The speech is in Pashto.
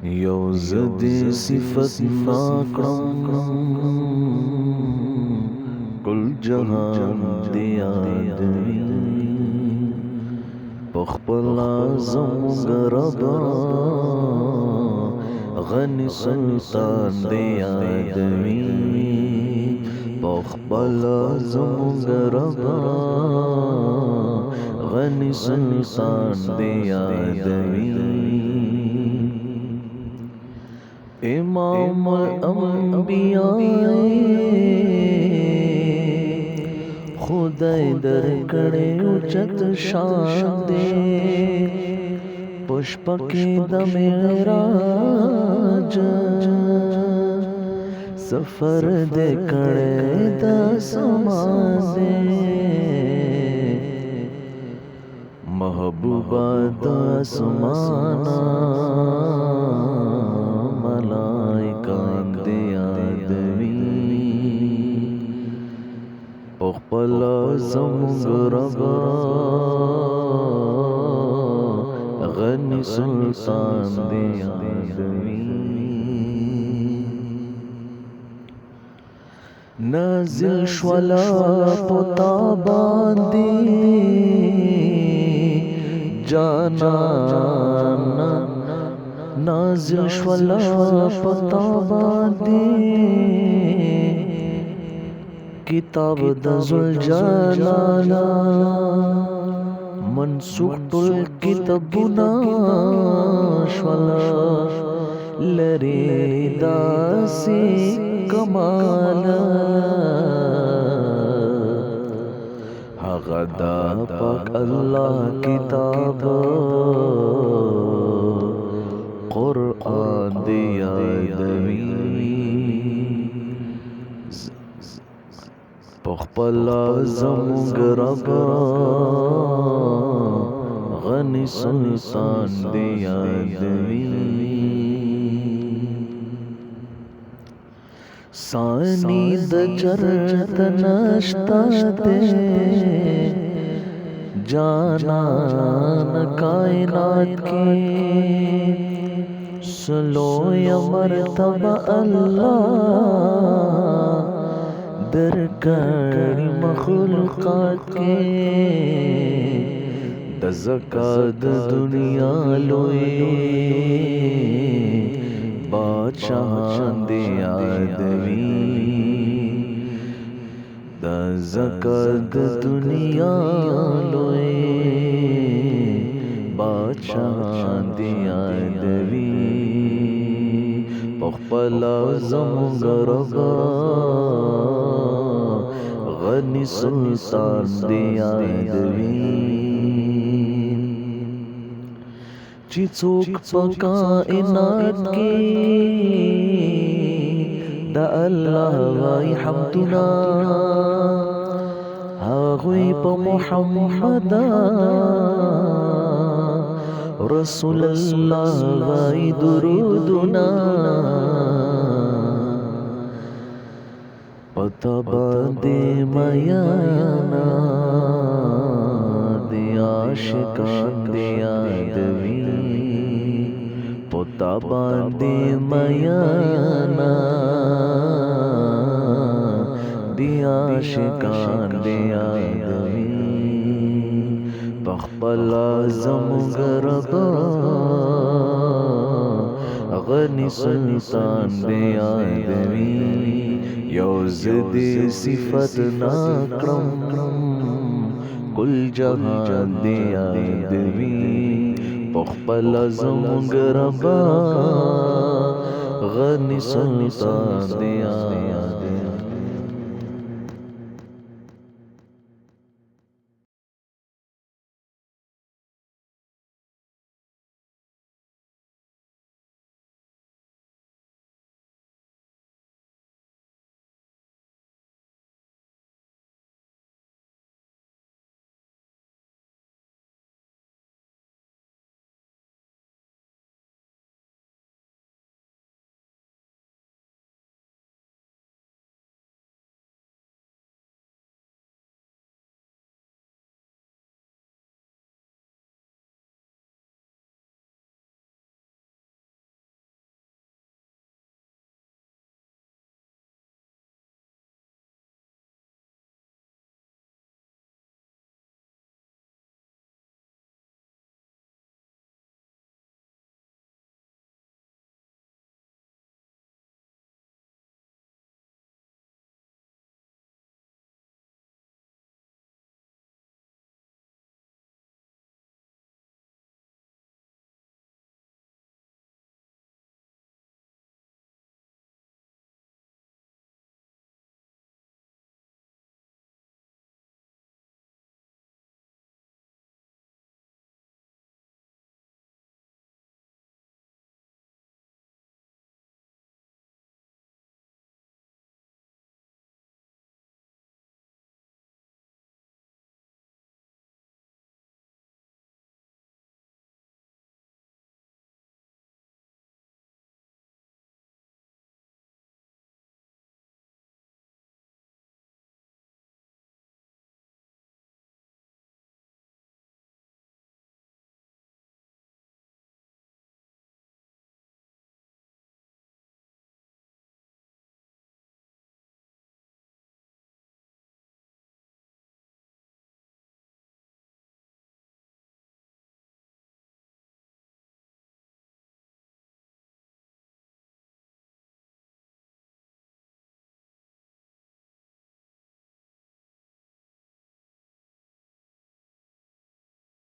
یو زدی صفت ناکړم کل جهان دی یادوي پخپلا زموږ ربا غني سلطان دی یادوي پخپلا زموږ ربا غني سلطان دی یادوي امام الانبیاء خدای در کړي اوچت شان دې پشپکې د معراج سفر دې کړي د سمان دې محبوبا د اسمانا ملائکان دی یادوي پخپلا زموږ ربا غني سلطان دی یادوي نازل شولا پتا باندې جانانا نازل شولا پتا باندې کتاب د زلجلالا منسوخ ټول کتابونه شولا لری داسې کمال هغه دا پاک الله کتاب قرآن دی یادوي پخپلا زموږ ربا غني سلطان دی یادوي ثاني د چرت نشتا دے جانان کائنات کے سلو یا مرتبہ اللہ درکڑی مخلوقات کے د زکات دنیا لوئی بادشاہان دی یادوي د زکات دنیا لوئی بادشاہان دی یادوي پخپلا زموږ ربا غني سلطان دی یادوي چې څوک په کائنات کې د الله وای حمدنا هغوی په محمد رسول الله وای درودنا پتا باندې میانا دی عاشقان دی یادوي پتا باندې میانا دی عاشقان دی یادوي پخپلا زموږ ربا غني سلطان دی یادوي یو زدی صفت ناکړم کل جهان دی یادوي پخپلا زموږ ربا غني سلطان دی یادوي